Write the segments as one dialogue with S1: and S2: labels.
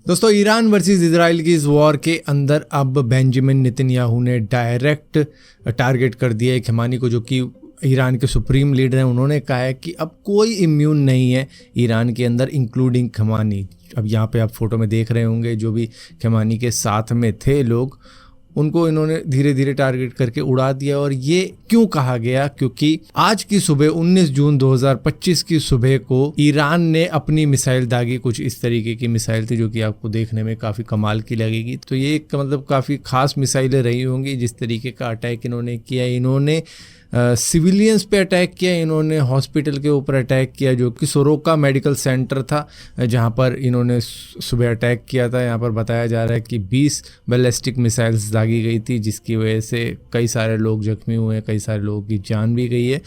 S1: दोस्तों, Iran versus Israel की इस वॉर के अंदर अब बेंजामिन नेतन्याहू ने डायरेक्ट टारगेट कर दिया है खमेनी को, जो कि ईरान के सुप्रीम लीडर हैं। उन्होंने कहा है कि अब कोई इम्यून नहीं है ईरान के अंदर, इंक्लूडिंग खमेनी। अब यहाँ पे आप फोटो में देख रहे होंगे जो भी खमेनी के साथ में थे लोग, उनको इन्होंने धीरे धीरे टारगेट करके उड़ा दिया। और ये क्यों कहा गया? क्योंकि आज की सुबह 19 जून 2025 की सुबह को ईरान ने अपनी मिसाइल दागी। कुछ इस तरीके की मिसाइल थी जो कि आपको देखने में काफ़ी कमाल की लगेगी। तो ये एक मतलब काफ़ी खास मिसाइलें रही होंगी। जिस तरीके का अटैक इन्होंने किया, इन्होंने सिविलियंस पे अटैक किया, इन्होंने हॉस्पिटल के ऊपर अटैक किया जो कि सोरोका मेडिकल सेंटर था, जहां पर इन्होंने सुबह अटैक किया था। यहां पर बताया जा रहा है कि 20 बैलिस्टिक मिसाइल्स दागी गई थी, जिसकी वजह से कई सारे लोग जख्मी हुए हैं, कई सारे लोगों की जान भी गई है।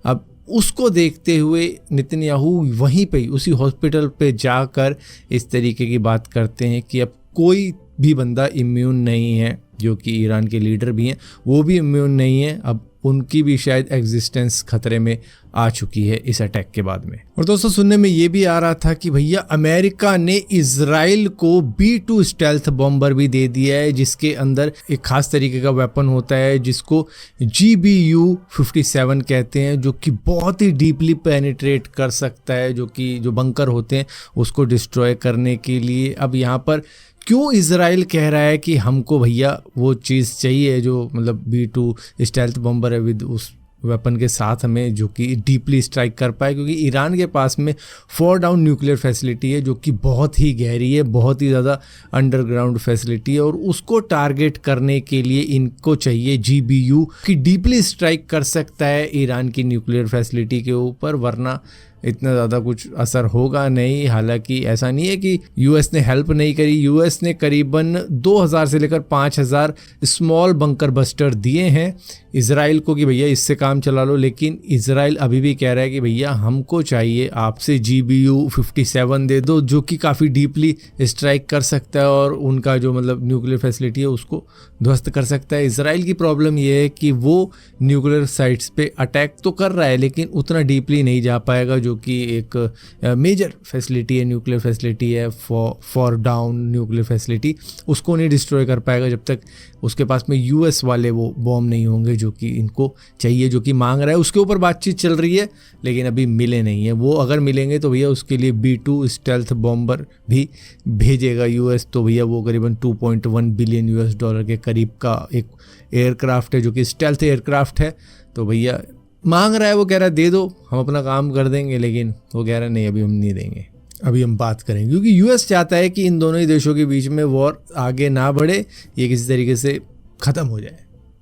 S1: अब उसको देखते हुए नेतन्याहू वहीं पे उसी हॉस्पिटल पे जाकर इस तरीके की बात करते हैं कि अब कोई भी बंदा इम्यून नहीं है। जो कि ईरान के लीडर भी हैं वो भी इम्यून नहीं है, अब उनकी भी शायद एग्जिस्टेंस खतरे में आ चुकी है इस अटैक के बाद में। और दोस्तों, सुनने में ये भी आ रहा था कि भैया अमेरिका ने इजराइल को B-2 स्टेल्थ बॉम्बर भी दे दिया है, जिसके अंदर एक खास तरीके का वेपन होता है जिसको GBU-57 कहते हैं, जो कि बहुत ही डीपली पेनिट्रेट कर सकता है, जो कि जो बंकर होते हैं उसको डिस्ट्रॉय करने के लिए। अब यहाँ पर क्यों इजराइल कह रहा है कि हमको भैया वो चीज़ चाहिए जो मतलब B-2 स्टेल्थ बॉम्बर है विद उस वेपन के साथ में, जो कि डीपली स्ट्राइक कर पाए? क्योंकि ईरान के पास में 4 डाउन न्यूक्लियर फैसिलिटी है जो कि बहुत ही गहरी है, बहुत ही ज़्यादा अंडरग्राउंड फैसिलिटी है, और उसको टारगेट करने के लिए इनको चाहिए GBU कि डीपली स्ट्राइक कर सकता है ईरान की न्यूक्लियर फैसिलिटी के ऊपर, वरना इतना ज़्यादा कुछ असर होगा नहीं। हालांकि ऐसा नहीं है कि यूएस ने हेल्प नहीं करी, यूएस ने करीबन 2000 से लेकर 5000 स्मॉल बंकर बस्टर दिए हैं इजराइल को कि भैया इससे काम चला लो। लेकिन इजराइल अभी भी कह रहा है कि भैया हमको चाहिए आपसे GBU-57 दे दो, जो कि काफ़ी डीपली स्ट्राइक कर सकता है और उनका जो मतलब न्यूक्लियर फैसिलिटी है उसको ध्वस्त कर सकता है। इजराइल की प्रॉब्लम ये है कि वो न्यूक्लियर साइट्स पे अटैक तो कर रहा है लेकिन उतना डीपली नहीं जा पाएगा, जो कि एक मेजर फैसिलिटी है, न्यूक्लियर फैसिलिटी है, फॉर डाउन न्यूक्लियर फैसिलिटी, उसको नहीं डिस्ट्रॉय कर पाएगा जब तक उसके पास में यूएस वाले वो बॉम्ब नहीं होंगे जो कि इनको चाहिए, जो कि मांग रहा है। उसके ऊपर बातचीत चल रही है लेकिन अभी मिले नहीं है। वो अगर मिलेंगे तो भैया उसके लिए B-2 स्टेल्थ बॉम्बर भी भेजेगा यूएस। तो भैया वो करीबन $2.1 बिलियन के करीब का एक एयरक्राफ्ट है जो कि स्टेल्थ एयरक्राफ्ट है। तो भैया मांग रहा है, वो कह रहा है दे दो हम अपना काम कर देंगे, लेकिन वो कह रहा है नहीं अभी हम नहीं देंगे, अभी हम बात करेंगे। क्योंकि यूएस चाहता है कि इन दोनों ही देशों के बीच में वॉर आगे ना बढ़े, ये किसी तरीके से ख़त्म हो जाए।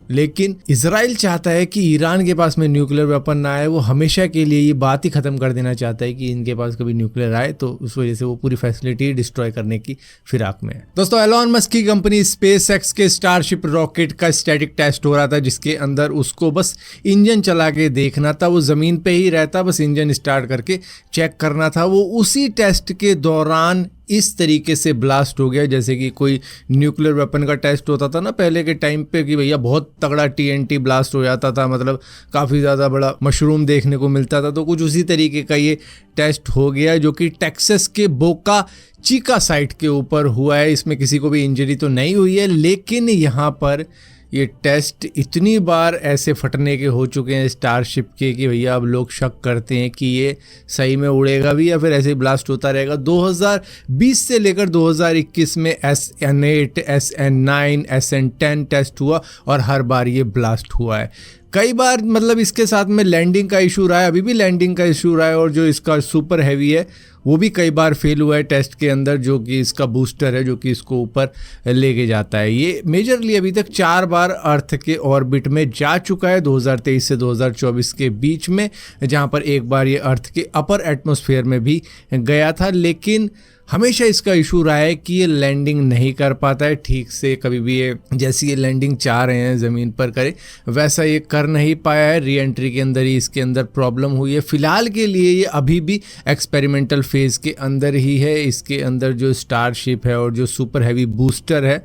S1: लेकिन इजराइल चाहता है कि ईरान के पास में न्यूक्लियर वेपन ना आए, वो हमेशा के लिए ये बात ही ख़त्म कर देना चाहता है कि इनके पास कभी न्यूक्लियर आए, तो उस वजह से वो पूरी फैसिलिटी डिस्ट्रॉय करने की फिराक में है। दोस्तों, एलॉन मस्क की कंपनी स्पेसएक्स के स्टारशिप रॉकेट का स्टैटिक टेस्ट हो रहा था, जिसके अंदर उसको बस इंजन चला के देखना था। वो ज़मीन पे ही रहता, बस इंजन स्टार्ट करके चेक करना था। वो उसी टेस्ट के दौरान इस तरीके से ब्लास्ट हो गया जैसे कि कोई न्यूक्लियर वेपन का टेस्ट होता था ना पहले के टाइम पे, कि भैया बहुत तगड़ा TNT ब्लास्ट हो जाता था, मतलब काफ़ी ज़्यादा बड़ा मशरूम देखने को मिलता था। तो कुछ उसी तरीके का ये टेस्ट हो गया, जो कि टेक्सास के बोका चिका साइट के ऊपर हुआ है। इसमें किसी को भी इंजरी तो नहीं हुई है, लेकिन यहाँ पर ये टेस्ट इतनी बार ऐसे फटने के हो चुके हैं स्टारशिप के कि भैया अब लोग शक करते हैं कि ये सही में उड़ेगा भी या फिर ऐसे ही ब्लास्ट होता रहेगा। 2020 से लेकर 2021 में SN8, SN9, SN10 टेस्ट हुआ और हर बार ये ब्लास्ट हुआ है। कई बार मतलब इसके साथ में लैंडिंग का इशू रहा है, अभी भी लैंडिंग का इशू रहा है, और जो इसका सुपर हैवी है वो भी कई बार फेल हुआ है टेस्ट के अंदर, जो कि इसका बूस्टर है जो कि इसको ऊपर लेके जाता है। ये मेजरली अभी तक 4 बार अर्थ के ऑर्बिट में जा चुका है 2023 से 2024 के बीच में, जहां पर एक बार ये अर्थ के अपर एटमॉस्फेयर में भी गया था। लेकिन हमेशा इसका इशू रहा है कि ये लैंडिंग नहीं कर पाता है ठीक से, कभी भी ये जैसी ये लैंडिंग चाह रहे हैं ज़मीन पर करे वैसा ये कर नहीं पाया है। री एंट्री के अंदर ही इसके अंदर प्रॉब्लम हुई है। फिलहाल के लिए ये अभी भी एक्सपेरिमेंटल फेज़ के अंदर ही है। इसके अंदर जो स्टारशिप है और जो सुपर हैवी बूस्टर है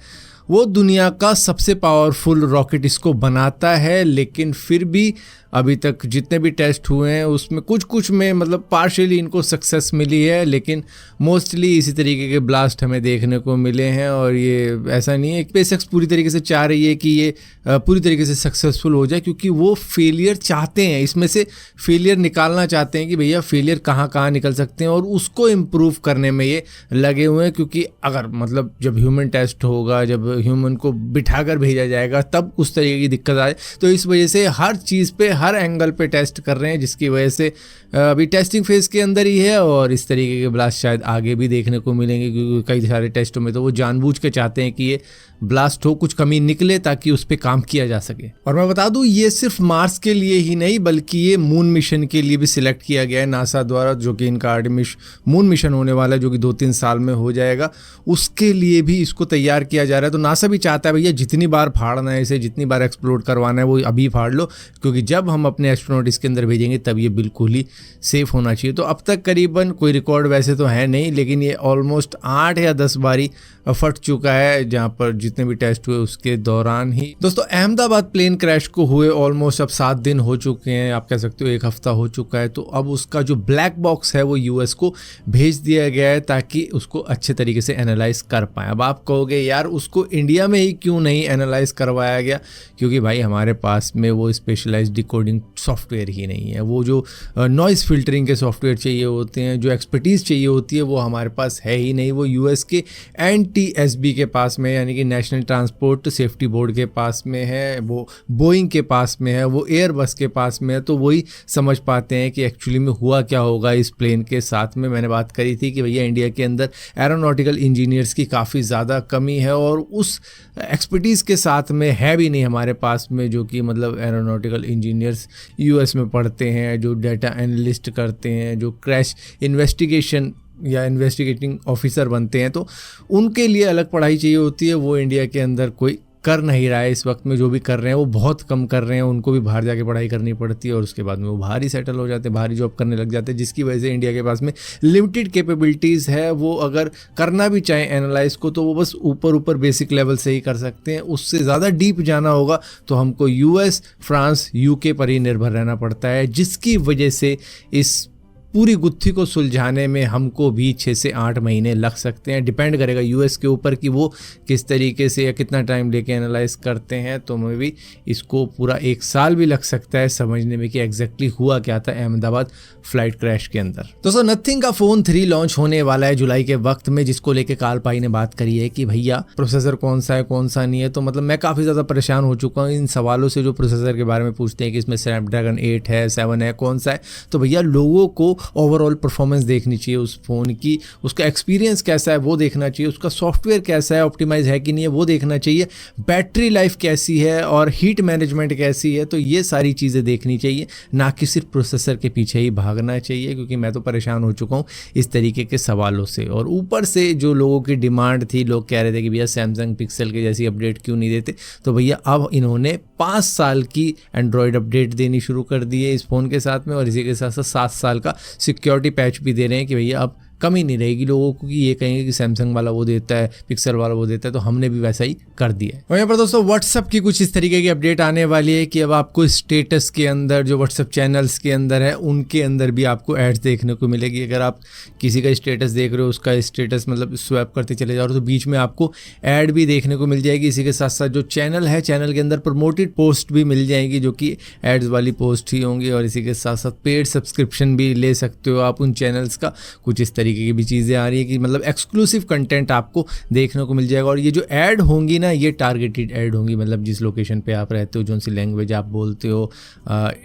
S1: वो दुनिया का सबसे पावरफुल रॉकेट इसको बनाता है, लेकिन फिर भी अभी तक जितने भी टेस्ट हुए हैं उसमें कुछ में मतलब पार्शियली इनको सक्सेस मिली है, लेकिन मोस्टली इसी तरीके के ब्लास्ट हमें देखने को मिले हैं। और ये ऐसा नहीं है, स्पेसएक्स पूरी तरीके से चाह रही है कि ये पूरी तरीके से सक्सेसफुल हो जाए, क्योंकि वो फेलियर चाहते हैं, इसमें से फेलियर निकालना चाहते हैं कि भैया फेलियर कहाँ निकल सकते हैं, और उसको इम्प्रूव करने में ये लगे हुए हैं। क्योंकि अगर मतलब जब ह्यूमन टेस्ट होगा, जब ह्यूमन को बिठाकर भेजा जाएगा, तब उस तरीके की दिक्कत आए, तो इस वजह से हर चीज़ पे हर एंगल पे टेस्ट कर रहे हैं, जिसकी वजह से अभी टेस्टिंग फेज़ के अंदर ही है। और इस तरीके के ब्लास्ट शायद आगे भी देखने को मिलेंगे, क्योंकि कई सारे टेस्टों में तो वो जानबूझ के चाहते हैं कि ये ब्लास्ट हो, कुछ कमी निकले, ताकि उस पर काम किया जा सके। और मैं बता दूं, ये सिर्फ मार्स के लिए ही नहीं बल्कि ये मून मिशन के लिए भी सिलेक्ट किया गया है नासा द्वारा, जो कि इनका आर्टेमिस मून मिशन होने वाला है, जो कि 2-3 साल में हो जाएगा। उसके लिए भी इसको तैयार किया जा रहा है। तो नासा भी चाहता है भैया जितनी बार फाड़ना है इसे, जितनी बार एक्सप्लोर करवाना है वो अभी फाड़ लो, क्योंकि जब हम अपने एस्ट्रोनॉट इसके अंदर भेजेंगे तब ये बिल्कुल ही सेफ होना चाहिए। तो अब तक करीबन कोई रिकॉर्ड वैसे तो है नहीं, लेकिन ये ऑलमोस्ट 8 या 10 बारी फट चुका है, जहाँ पर जितने भी टेस्ट हुए उसके दौरान ही। दोस्तों, अहमदाबाद प्लेन क्रैश को हुए ऑलमोस्ट अब 7 दिन हो चुके हैं, आप कह सकते हो 1 हफ्ता हो चुका है। तो अब उसका जो ब्लैक बॉक्स है वो यूएस को भेज दिया गया है, ताकि उसको अच्छे तरीके से एनालाइज कर पाए। अब आप कहोगे यार उसको इंडिया में ही क्यों नहीं एनालाइज करवाया गया, क्योंकि भाई हमारे पास में वो स्पेशलाइज्ड डिकोडिंग सॉफ्टवेयर ही नहीं है। वो जो नॉइज़ फिल्टरिंग के सॉफ्टवेयर चाहिए होते हैं, जो एक्सपर्टीज़ चाहिए होती है, वो हमारे पास है ही नहीं। वो यूएस के NTSB के पास में, यानी कि नेशनल ट्रांसपोर्ट सेफ्टी बोर्ड के पास में है, वो बोइंग के पास में है, वो एयरबस के पास में है। तो वही समझ पाते हैं कि एक्चुअली में हुआ क्या होगा इस प्लेन के साथ में। मैंने बात करी थी कि भैया इंडिया के अंदर एरोनॉटिकल इंजीनियर्स की काफ़ी ज़्यादा कमी है, और उस एक्सपर्टीज़ के साथ में है भी नहीं हमारे पास में, जो कि मतलब एरोनॉटिकल इंजीनियर्स यूएस में पढ़ते हैं, जो डाटा एनालिस्ट करते हैं, जो क्रैश इन्वेस्टिगेशन या इन्वेस्टिगेटिंग ऑफिसर बनते हैं। तो उनके लिए अलग पढ़ाई चाहिए होती है, वो इंडिया के अंदर कोई कर नहीं रहा है इस वक्त में। जो भी कर रहे हैं वो बहुत कम कर रहे हैं, उनको भी बाहर जाके पढ़ाई करनी पड़ती है, और उसके बाद में वो बाहर ही सेटल हो जाते हैं, बाहर ही जॉब करने लग जाते हैं, जिसकी वजह से इंडिया के पास में लिमिटेड कैपेबिलिटीज़ है। वो अगर करना भी चाहें एनालाइज को, तो वो बस ऊपर बेसिक लेवल से ही कर सकते हैं। उससे ज़्यादा डीप जाना होगा तो हमको US, फ्रांस, UK पर ही निर्भर रहना पड़ता है, जिसकी वजह से इस पूरी गुत्थी को सुलझाने में हमको भी 6 से 8 महीने लग सकते हैं। डिपेंड करेगा यूएस के ऊपर कि वो किस तरीके से या कितना टाइम लेके एनालाइज करते हैं। तो मैं भी इसको पूरा 1 साल भी लग सकता है समझने में कि एग्जैक्टली हुआ क्या था अहमदाबाद फ्लाइट क्रैश के अंदर। दोस्तों, नथिंग का फ़ोन 3 लॉन्च होने वाला है जुलाई के वक्त में, जिसको लेके काल पाई ने बात करी है कि भैया प्रोसेसर कौन सा है कौन सा नहीं है। तो मतलब मैं काफ़ी ज़्यादा परेशान हो चुका हूँ इन सवालों से, जो प्रोसेसर के बारे में पूछते हैं कि इसमें स्नैपड्रैगन 8 है, 7 है, कौन सा है। तो भैया लोगों को ओवरऑल परफॉर्मेंस देखनी चाहिए उस फ़ोन की, उसका एक्सपीरियंस कैसा है वो देखना चाहिए, उसका सॉफ्टवेयर कैसा है, ऑप्टिमाइज है कि नहीं है वो देखना चाहिए, बैटरी लाइफ कैसी है और हीट मैनेजमेंट कैसी है। तो ये सारी चीज़ें देखनी चाहिए, ना कि सिर्फ प्रोसेसर के पीछे ही भागना चाहिए, क्योंकि मैं तो परेशान हो चुका हूँ इस तरीके के सवालों से। और ऊपर से जो लोगों की डिमांड थी, लोग कह रहे थे कि भैया सैमसंग पिक्सल के जैसी अपडेट क्यों नहीं देते। तो भैया अब इन्होंने 5 साल की एंड्रॉयड अपडेट देनी शुरू कर दी है इस फ़ोन के साथ में, और इसी के साथ साथ 7 साल का सिक्योरिटी पैच भी दे रहे हैं कि भैया अब कमी नहीं रहेगी लोगों को कि ये कहेंगे कि सैमसंग वाला वो देता है, पिक्सल वाला वो देता है। तो हमने भी वैसा ही कर दिया है। और यहाँ पर दोस्तों व्हाट्सअप की कुछ इस तरीके की अपडेट आने वाली है कि अब आपको स्टेटस के अंदर, जो व्हाट्सअप चैनल्स के अंदर है उनके अंदर भी आपको एड्स देखने को मिलेगी। अगर आप किसी का स्टेटस देख रहे हो, उसका स्टेटस मतलब स्वैप करते चले जाओ, तो बीच में आपको ऐड भी देखने को मिल जाएगी। इसी के साथ साथ जो चैनल है, चैनल के अंदर प्रमोटेड पोस्ट भी मिल जाएंगी, जो कि एड्स वाली पोस्ट ही होंगी। और इसी के साथ साथ पेड सब्सक्रिप्शन भी ले सकते हो आप उन चैनल्स का। कुछ इस तरीके की भी चीज़ें आ रही है कि मतलब एक्सक्लूसिव कंटेंट आपको देखने को मिल जाएगा। और ये जो ऐड होंगी ना, ये टारगेटेड ऐड होंगी, मतलब जिस लोकेशन पे आप रहते हो, जो सी लैंग्वेज आप बोलते हो,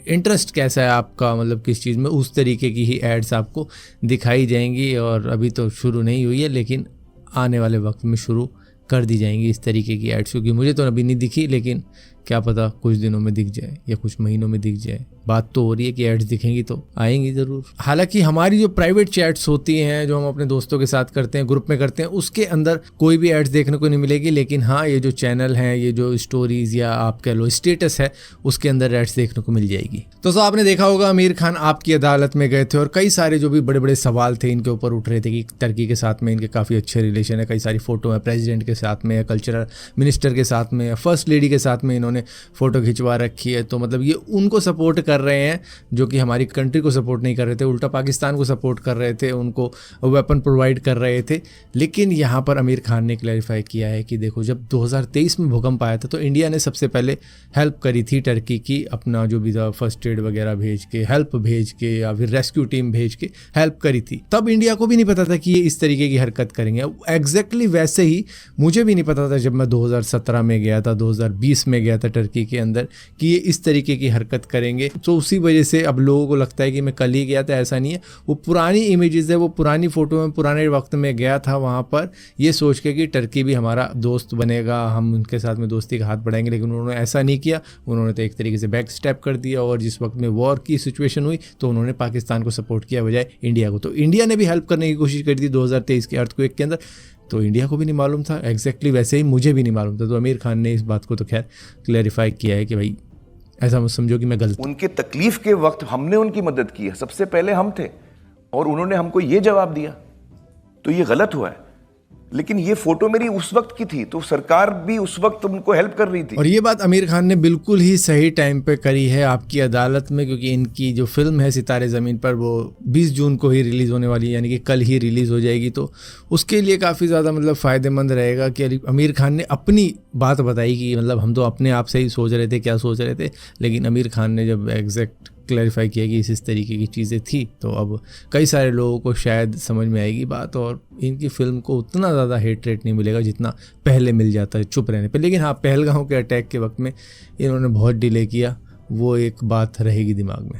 S1: इंटरेस्ट कैसा है आपका, मतलब किस चीज़ में, उस तरीके की ही एड्स आपको दिखाई जाएंगी। और अभी तो शुरू नहीं हुई है, लेकिन आने वाले वक्त में शुरू कर दी जाएंगी इस तरीके की एड्स, क्योंकि मुझे तो अभी नहीं दिखी, लेकिन क्या पता कुछ दिनों में दिख जाए या कुछ महीनों में दिख जाए। बात तो हो रही है कि एड्स दिखेंगी तो आएंगी ज़रूर। हालांकि हमारी जो प्राइवेट चैट्स होती हैं, जो हम अपने दोस्तों के साथ करते हैं, ग्रुप में करते हैं, उसके अंदर कोई भी एड्स देखने को नहीं मिलेगी। लेकिन हाँ, ये जो चैनल हैं, ये जो स्टोरीज़ या आप कह लो स्टेटस है, उसके अंदर एड्स देखने को मिल जाएगी। तो आपने देखा होगा आमिर खान आपकी अदालत में गए थे, और कई सारे जो भी बड़े बड़े सवाल थे इनके ऊपर उठ रहे थे कि टर्की के साथ में इनके काफ़ी अच्छे रिलेशन है, कई सारी फ़ोटो है प्रेसिडेंट के साथ में या कल्चरल मिनिस्टर के साथ में या फर्स्ट लेडी के साथ में इन्होंने फ़ोटो खिंचवा रखी है। तो मतलब ये उनको सपोर्ट कर रहे हैं जो कि हमारी कंट्री को सपोर्ट नहीं कर रहे थे, उल्टा पाकिस्तान को सपोर्ट कर रहे थे, उनको वेपन प्रोवाइड कर रहे थे। लेकिन यहाँ पर आमिर खान ने क्लैरिफाई किया है कि देखो जब 2023 में भूकंप आया था तो इंडिया ने सबसे पहले हेल्प करी थी टर्की की, अपना जो भी था फर्स्ट एड वगैरह भेज के, हेल्प भेज के या फिर रेस्क्यू टीम भेज के हेल्प करी थी। तब इंडिया को भी नहीं पता था कि ये इस तरीके की हरकत करेंगे। एग्जैक्टली वैसे ही मुझे भी नहीं पता था जब मैं 2017 में गया था, 2020 में गया था टर्की के अंदर, कि ये इस तरीके की हरकत करेंगे। तो उसी वजह से अब लोगों को लगता है कि मैं कल ही गया था, ऐसा नहीं है। वो पुरानी इमेजेस है, वो पुरानी फ़ोटो में पुराने वक्त में गया था वहाँ पर ये सोच के कि टर्की भी हमारा दोस्त बनेगा, हम उनके साथ में दोस्ती का हाथ बढ़ाएंगे। लेकिन उन्होंने ऐसा नहीं किया, उन्होंने तो एक तरीके से बैक स्टेप कर दिया। और जिस वक्त में वॉर की सिचुएशन हुई तो उन्होंने पाकिस्तान को सपोर्ट किया बजाय इंडिया को। तो इंडिया ने भी हेल्प करने की कोशिश करी थी 2023 के अर्थक्वेक के अंदर, तो इंडिया को भी नहीं मालूम था। एग्जैक्टली वैसे ही मुझे भी नहीं मालूम था। तो आमिर खान ने इस बात को तो खैर क्लैरिफाई किया है कि भाई ऐसा मत समझो कि मैं गलत।
S2: उनके तकलीफ के वक्त हमने उनकी मदद की है, सबसे पहले हम थे, और उन्होंने हमको ये जवाब दिया, तो ये गलत हुआ है। लेकिन ये फोटो मेरी उस वक्त की थी, तो सरकार भी उस वक्त उनको हेल्प कर रही थी।
S1: और ये बात आमिर खान ने बिल्कुल ही सही टाइम पे करी है आपकी अदालत में, क्योंकि इनकी जो फिल्म है सितारे ज़मीन पर वो 20 जून को ही रिलीज़ होने वाली है, यानी कि कल ही रिलीज़ हो जाएगी। तो उसके लिए काफ़ी ज़्यादा मतलब फ़ायदेमंद रहेगा कि आमिर खान ने अपनी बात बताई कि मतलब हम तो अपने आप से ही सोच रहे थे क्या सोच रहे थे, लेकिन आमिर खान ने जब एग्जैक्ट क्लैरिफाई किया कि इस तरीके की चीज़ें थी, तो अब कई सारे लोगों को शायद समझ में आएगी बात, और इनकी फिल्म को उतना ज़्यादा हेट रेट नहीं मिलेगा जितना पहले मिल जाता है चुप रहने पे। लेकिन हाँ, पहलगाम के अटैक के वक्त में इन्होंने बहुत डिले किया, वो एक बात रहेगी दिमाग में।